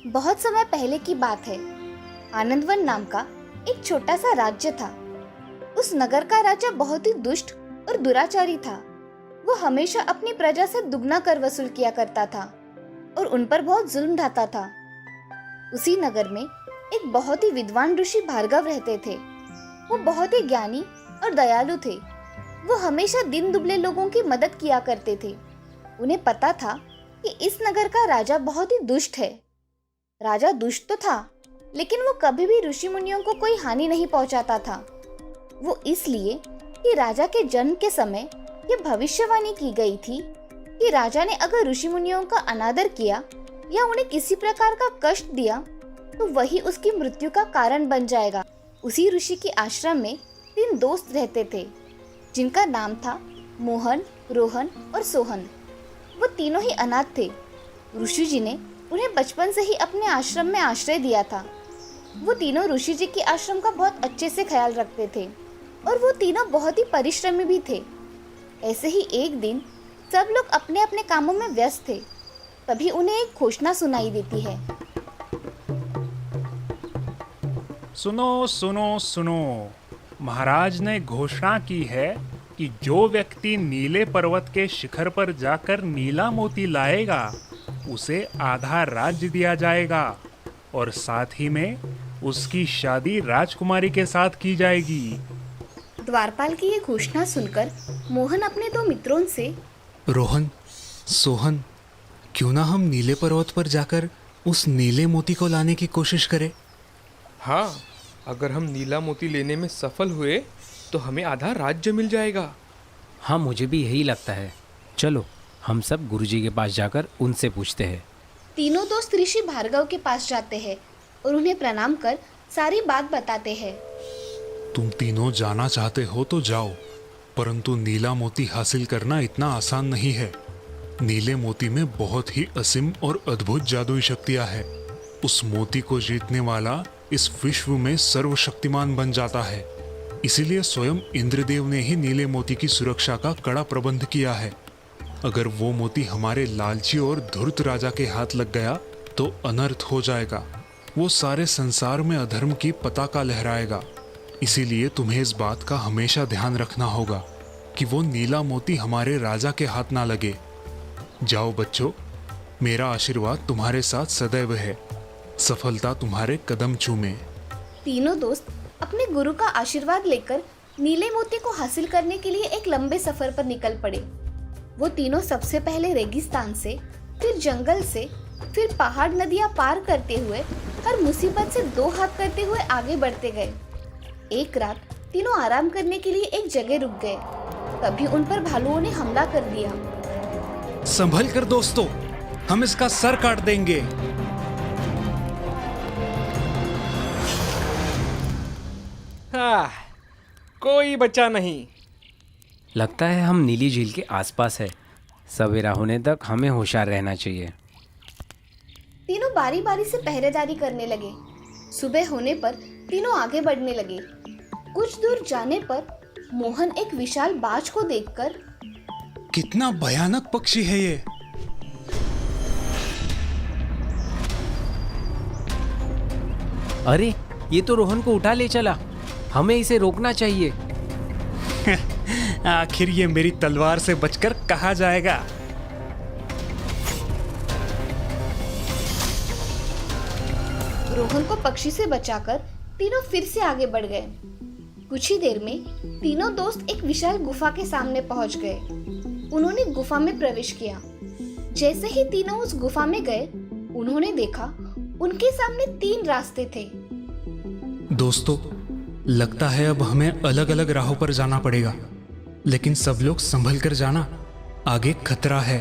बहुत समय पहले की बात है। आनंदवन नाम का एक छोटा सा राज्य था। उस नगर का राजा बहुत ही दुष्ट और दुराचारी था। वो हमेशा अपनी प्रजा से दुगना कर वसूल किया करता था और उन पर बहुत जुल्म ढाता था। उसी नगर में एक बहुत ही विद्वान ऋषि भार्गव रहते थे। वो बहुत ही ज्ञानी और दयालु थे। वो हमेशा दिन दुबले लोगों की मदद किया करते थे। उन्हें पता था कि इस नगर का राजा बहुत ही दुष्ट है। राजा दुष्ट तो था, लेकिन वो कभी भी ऋषि मुनियों को कोई हानि नहीं पहुंचाता था। वो इसलिए कि राजा के जन्म के समय ये भविष्यवाणी की गई थी कि राजा ने अगर ऋषि मुनियों का अनादर किया या उन्हें किसी प्रकार का कष्ट दिया तो वही उसकी मृत्यु का कारण बन जाएगा। उसी ऋषि के आश्रम में 3 दोस्त रहते थे, जिनका नाम था मोहन, रोहन और सोहन। वो तीनों ही अनाथ थे। ऋषि जी ने उन्हें बचपन से ही अपने आश्रम में आश्रय दिया था। वो तीनों ऋषि जी के आश्रम का बहुत अच्छे से ख्याल रखते थे और वो तीनों बहुत ही परिश्रमी भी थे। ऐसे ही एक दिन सब लोग अपने अपने कामों में व्यस्त थे। तभी उन्हें एक घोषणा सुनाई देती है। सुनो सुनो सुनो, महाराज ने घोषणा की है कि जो व्यक्ति नीले पर्वत के शिखर पर जाकर नीला मोती लाएगा उसे आधा राज्य दिया जाएगा और साथ ही में उसकी शादी राजकुमारी के साथ की जाएगी। द्वारपाल की ये घोषणा सुनकर मोहन अपने 2 मित्रों से, रोहन, सोहन, क्यों ना हम नीले पर्वत पर जाकर उस नीले मोती को लाने की कोशिश करें? हाँ, अगर हम नीला मोती लेने में सफल हुए तो हमें आधा राज्य मिल जाएगा। हाँ, मुझे भी यही लगता है। चलो हम सब गुरुजी के पास जाकर उनसे पूछते हैं। तीनों दोस्त ऋषि भार्गव के पास जाते हैं और उन्हें प्रणाम कर सारी बात बताते हैं। तुम तीनों जाना चाहते हो तो जाओ, परंतु नीला मोती हासिल करना इतना आसान नहीं है। नीले मोती में बहुत ही असीम और अद्भुत जादुई शक्तियां हैं। उस मोती को जीतने वाला इस विश्व में सर्वशक्तिमान बन जाता है। इसीलिए स्वयं इंद्रदेव ने ही नीले मोती की सुरक्षा का कड़ा प्रबंध किया है। अगर वो मोती हमारे लालची और धूर्त राजा के हाथ लग गया तो अनर्थ हो जाएगा। वो सारे संसार में अधर्म की पताका लहराएगा। इसीलिए तुम्हें इस बात का हमेशा ध्यान रखना होगा कि वो नीला मोती हमारे राजा के हाथ ना लगे। जाओ बच्चों, मेरा आशीर्वाद तुम्हारे साथ सदैव है। सफलता तुम्हारे कदम चूमे। तीनों दोस्त अपने गुरु का आशीर्वाद लेकर नीले मोती को हासिल करने के लिए एक लंबे सफर पर निकल पड़े। वो तीनों सबसे पहले रेगिस्तान से, फिर जंगल से, फिर पहाड़ नदियां पार करते हुए हर मुसीबत से 2 हाथ करते हुए आगे बढ़ते गए। एक रात तीनों आराम करने के लिए एक जगह रुक गए। तभी उन पर भालुओं ने हमला कर दिया। संभल कर दोस्तों, हम इसका सर काट देंगे। हाँ, कोई बचा नहीं। लगता है हम नीली झील के आसपास है। सवेरा होने तक हमें होशियार रहना चाहिए। तीनों बारी बारी से पहरेदारी करने लगे। सुबह होने पर तीनों आगे बढ़ने लगे। कुछ दूर जाने पर मोहन एक विशाल बाज को देखकर, कितना भयानक पक्षी है ये। अरे, ये तो रोहन को उठा ले चला। हमें इसे रोकना चाहिए। आखिर ये मेरी तलवार से बचकर कहाँ जाएगा? रोहन को पक्षी से बचाकर तीनों फिर से आगे बढ़ गए। कुछ ही देर में तीनों दोस्त एक विशाल गुफा के सामने पहुंच गए। उन्होंने गुफा में प्रवेश किया। जैसे ही तीनों उस गुफा में गए, उन्होंने देखा उनके सामने 3 रास्ते थे। दोस्तों, लगता है अब हमें अलग अलग राहों पर जाना पड़ेगा, लेकिन सब लोग संभल कर जाना, आगे खतरा है।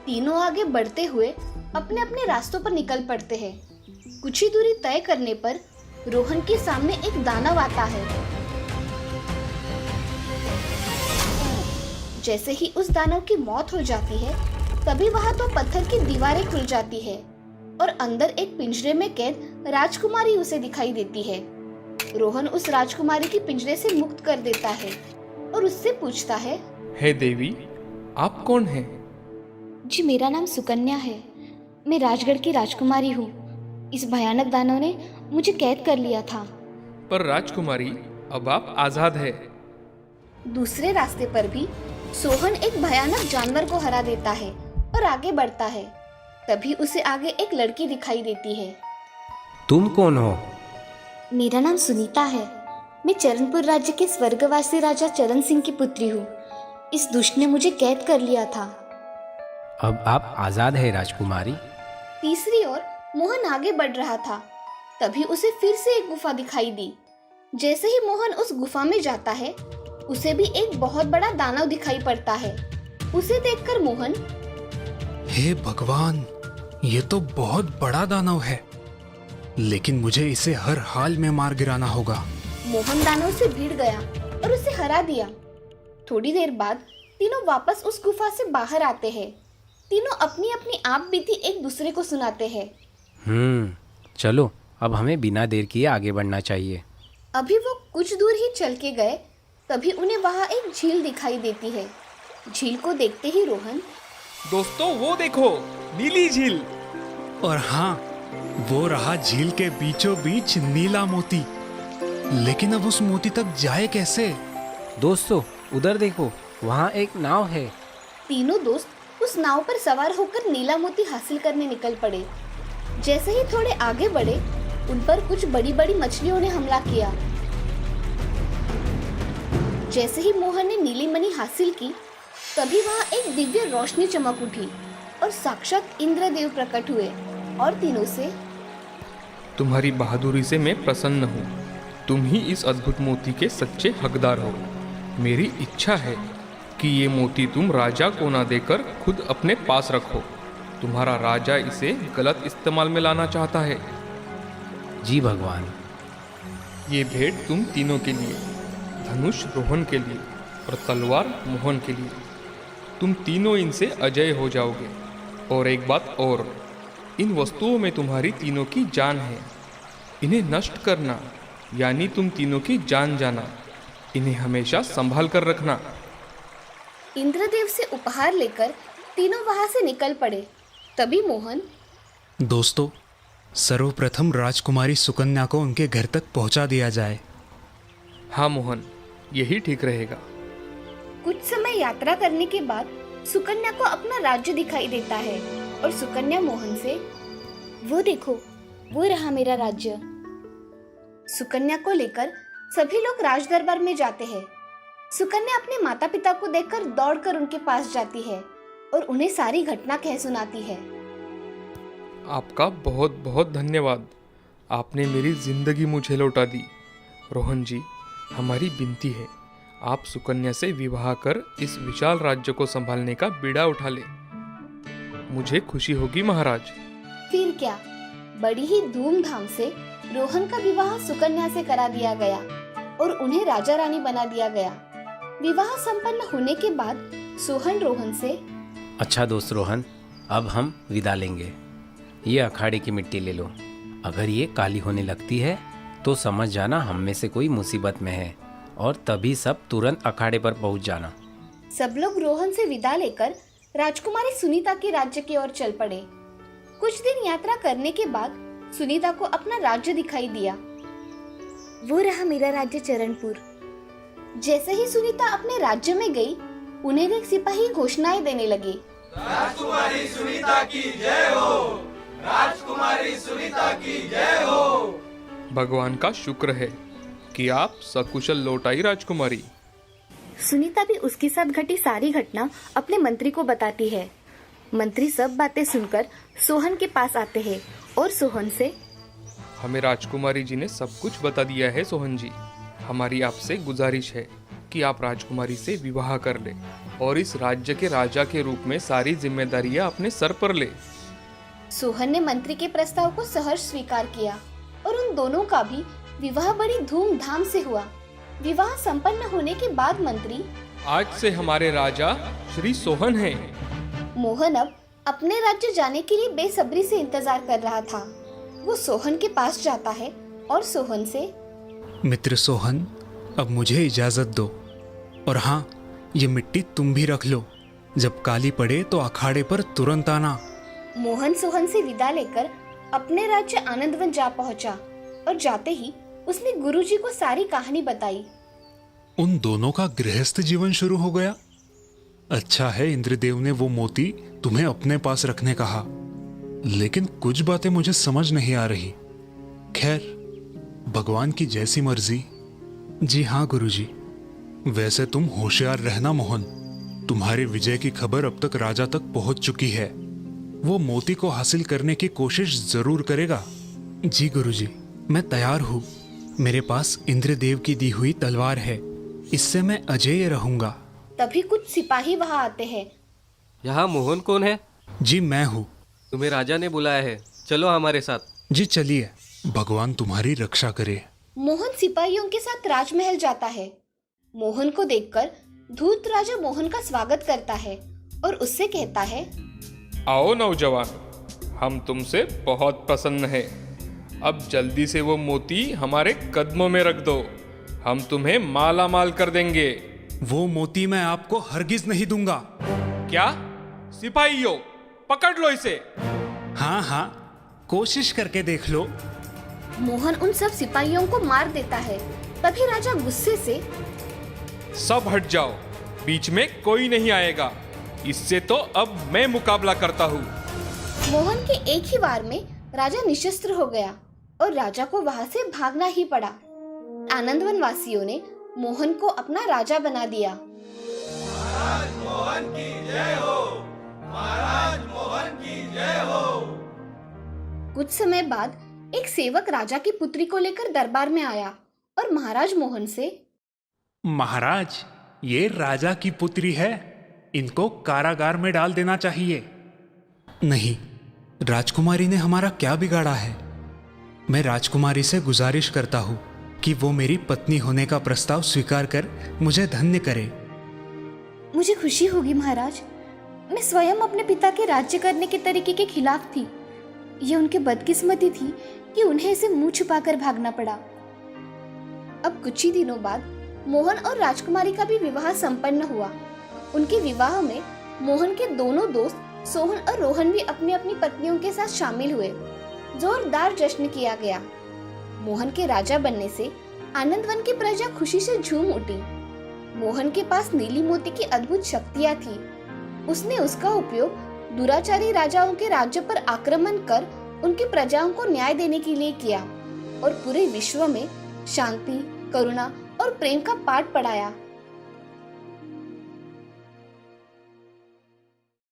तीनों आगे बढ़ते हुए अपने अपने रास्तों पर निकल पड़ते हैं। कुछ ही दूरी तय करने पर रोहन के सामने एक दानव आता है। जैसे ही उस दानव की मौत हो जाती है, तभी वहां तो पत्थर की दीवारें खुल जाती है और अंदर एक पिंजरे में कैद राजकुमारी उसे दिखाई देती है। रोहन उस राजकुमारी की पिंजरे से मुक्त कर देता है और उससे पूछता है, हे देवी, आप कौन हैं? जी, मेरा नाम सुकन्या है। मैं राजगढ़ की राजकुमारी हूँ। इस भयानक दानव ने मुझे कैद कर लिया था। पर राजकुमारी, अब आप आजाद है। दूसरे रास्ते पर भी सोहन एक भयानक जानवर को हरा देता है और आगे बढ़ता है। तभी उसे आगे एक लड़की दिखाई देती है। तुम कौन हो? मेरा नाम सुनीता है। मैं चरणपुर राज्य के स्वर्गवासी राजा चरण सिंह की पुत्री हूँ। इस दुष्ट ने मुझे कैद कर लिया था। अब आप आजाद है राजकुमारी। तीसरी ओर मोहन आगे बढ़ रहा था। तभी उसे फिर से एक गुफा दिखाई दी। जैसे ही मोहन उस गुफा में जाता है, उसे भी एक बहुत बड़ा दानव दिखाई पड़ता है। उसे देखकर मोहन, हे भगवान, ये तो बहुत बड़ा दानव है, लेकिन मुझे इसे हर हाल में मार गिराना होगा। मोहन दानव से भिड़ गया और उसे हरा दिया। थोड़ी देर बाद तीनों वापस उस गुफा से बाहर आते हैं। तीनों अपनी अपनी आप बीती एक दूसरे को सुनाते हैं। चलो अब हमें बिना देर किए आगे बढ़ना चाहिए। अभी वो कुछ दूर ही चल के गए, तभी उन्हें वहाँ एक झील दिखाई देती है। झील को देखते ही रोहन, दोस्तों वो देखो, नीली झील। और हाँ, वो रहा झील के बीचों बीच नीला मोती। लेकिन अब उस मोती तक जाए कैसे? दोस्तों उधर देखो, वहाँ एक नाव है। तीनों दोस्त उस नाव पर सवार होकर नीला मोती हासिल करने निकल पड़े। जैसे ही थोड़े आगे बढ़े, उन पर कुछ बड़ी बड़ी मछलियों ने हमला किया। जैसे ही मोहन ने नीली मणि हासिल की, तभी वहाँ एक दिव्य रोशनी चमक उठी और साक्षात इंद्रदेव प्रकट हुए और तीनों से, तुम्हारी बहादुरी से मैं प्रसन्न हूँ। तुम ही इस अद्भुत मोती के सच्चे हकदार हो। मेरी इच्छा है कि ये मोती तुम राजा को ना देकर खुद अपने पास रखो। तुम्हारा राजा इसे गलत इस्तेमाल में लाना चाहता है। जी भगवान। ये भेंट तुम तीनों के लिए, धनुष रोहन के लिए और तलवार मोहन के लिए। तुम तीनों इनसे अजय हो जाओगे। और एक बात और, इन वस्तुओं में तुम्हारी तीनों की जान है। इन्हें नष्ट करना यानी तुम तीनों की जान जाना। इन्हें हमेशा संभाल कर रखना। इंद्रदेव से उपहार लेकर तीनों वहां से निकल पड़े। तभी मोहन, दोस्तों, सर्वप्रथम राजकुमारी सुकन्या को उनके घर तक पहुंचा दिया जाए। हाँ मोहन, यही ठीक रहेगा। कुछ समय यात्रा करने के बाद सुकन्या को अपना राज्य दिखाई देता है और सुकन्या मोहन से, वो देखो, वो रहा मेरा राज्य। सुकन्या को लेकर सभी लोग राज दरबार में जाते हैं। सुकन्या अपने माता पिता को देखकर दौड़कर उनके पास जाती है और उन्हें सारी घटना कह सुनाती है। आपका बहुत बहुत धन्यवाद। आपने मेरी जिंदगी मुझे लौटा दी। रोहन जी, हमारी विनती है, आप सुकन्या से विवाह कर इस विशाल राज्य को संभालने का बीड़ा उठा ले। मुझे खुशी होगी महाराज। फिर क्या, बड़ी ही धूमधाम से रोहन का विवाह सुकन्या से करा दिया गया और उन्हें राजा रानी बना दिया गया। विवाह संपन्न होने के बाद सोहन रोहन से, अच्छा दोस्त रोहन, अब हम विदा लेंगे। ये अखाड़े की मिट्टी ले लो। अगर ये काली होने लगती है तो समझ जाना हम में से कोई मुसीबत में है, और तभी सब तुरंत अखाड़े पर पहुंच जाना। सब लोग रोहन से विदा लेकर राजकुमारी सुनीता के राज्य की ओर चल पड़े। कुछ दिन यात्रा करने के बाद सुनीता को अपना राज्य दिखाई दिया। वो रहा मेरा राज्य चरणपुर। जैसे ही सुनीता अपने राज्य में गई, उन्हें एक सिपाही घोषणाएं देने लगे। राजकुमारी सुनीता की जय हो, राजकुमारी सुनीता की जय हो। भगवान का शुक्र है कि आप सकुशल लौट आई राजकुमारी। सुनीता भी उसके साथ घटी सारी घटना अपने मंत्री को बताती है। मंत्री सब बातें सुनकर सोहन के पास आते हैं और सोहन से, हमें राजकुमारी जी ने सब कुछ बता दिया है। सोहन जी, हमारी आपसे गुजारिश है कि आप राजकुमारी से विवाह कर ले और इस राज्य के राजा के रूप में सारी जिम्मेदारियां अपने सर पर ले। सोहन ने मंत्री के प्रस्ताव को सहर्ष स्वीकार किया और उन दोनों का भी विवाह बड़ी धूमधाम से हुआ। विवाह संपन्न होने के बाद मंत्री, आज से हमारे राजा श्री सोहन हैं। मोहन अब अपने राज्य जाने के लिए बेसब्री से इंतजार कर रहा था। वो सोहन के पास जाता है और सोहन से, मित्र सोहन, अब मुझे इजाजत दो। और हाँ, ये मिट्टी तुम भी रख लो। जब काली पड़े तो अखाड़े पर तुरंत आना। मोहन सोहन से विदा लेकर अपने राज्य आनंदवन जा पहुंचा और जाते ही उसने गुरुजी को सारी कहानी बताई। उन दोनों का गृहस्थ जीवन शुरू हो गया। अच्छा है इंद्रदेव ने वो मोती तुम्हें अपने पास रखने कहा, लेकिन कुछ बातें मुझे समझ नहीं आ रही। खैर, भगवान की जैसी मर्जी। जी हाँ गुरुजी। वैसे तुम होशियार रहना मोहन। तुम्हारी विजय की खबर अब तक राजा तक पहुंच चुकी है। वो मोती को हासिल करने की कोशिश जरूर करेगा। जी गुरुजी, मैं तैयार हूँ। मेरे पास इंद्रदेव की दी हुई तलवार है, इससे मैं अजेय रहूंगा। तभी कुछ सिपाही वहां आते हैं। यहाँ मोहन कौन है? जी मैं हूँ। तुम्हें राजा ने बुलाया है, चलो हमारे साथ। जी चलिए, भगवान तुम्हारी रक्षा करे। मोहन सिपाहियों के साथ राजमहल जाता है। मोहन को देखकर धूर्त राजा मोहन का स्वागत करता है और उससे कहता है, आओ नौजवान, हम तुमसे बहुत प्रसन्न हैं। अब जल्दी से वो मोती हमारे कदमों में रख दो, हम तुम्हें माला माल कर देंगे। वो मोती मैं आपको हरगिज नहीं दूंगा। क्या? सिपाहियों, पकड़ लो इसे। हाँ हाँ, कोशिश करके देख लो। मोहन उन सब सिपाहियों को मार देता है। तभी राजा गुस्से से, सब हट जाओ, बीच में कोई नहीं आएगा, इससे तो अब मैं मुकाबला करता हूँ। मोहन के एक ही वार में राजा निशस्त्र हो गया और राजा को वहां से भागना ही पड़ा। आनंदवन वासियों ने मोहन को अपना राजा बना दिया। महाराज मोहन की जय हो, महाराज मोहन की जय हो। कुछ समय बाद एक सेवक राजा की पुत्री को लेकर दरबार में आया और महाराज मोहन से, महाराज, ये राजा की पुत्री है, इनको कारागार में डाल देना चाहिए। नहीं, राजकुमारी ने हमारा क्या बिगाड़ा है? मैं राजकुमारी से गुजारिश करता हूँ कि वो मेरी पत्नी होने का प्रस्ताव स्वीकार कर मुझे धन्य करे। मुझे खुशी होगी महाराज। मैं स्वयं अपने पिता के राज्य करने के तरीके के खिलाफ थी। ये उनकी बदकिस्मती थी कि उन्हें इसे मुंह छुपाकर भागना पड़ा। अब कुछ ही दिनों बाद मोहन और राजकुमारी का भी विवाह संपन्न हुआ। उनके विवाह में मोहन के दोनों दोस्त सोहन और रोहन भी अपनी अपनी पत्नियों के साथ शामिल हुए। जोरदार जश्न किया गया। मोहन के राजा बनने से आनंदवन की प्रजा खुशी से झूम उठी। मोहन के पास नीली मोती की अद्भुत शक्तियां थी। उसने उसका उपयोग दुराचारी राजाओं के राज्य पर आक्रमण कर उनकी प्रजाओं को न्याय देने के लिए किया और पूरे विश्व में शांति, करुणा और प्रेम का पाठ पढ़ाया।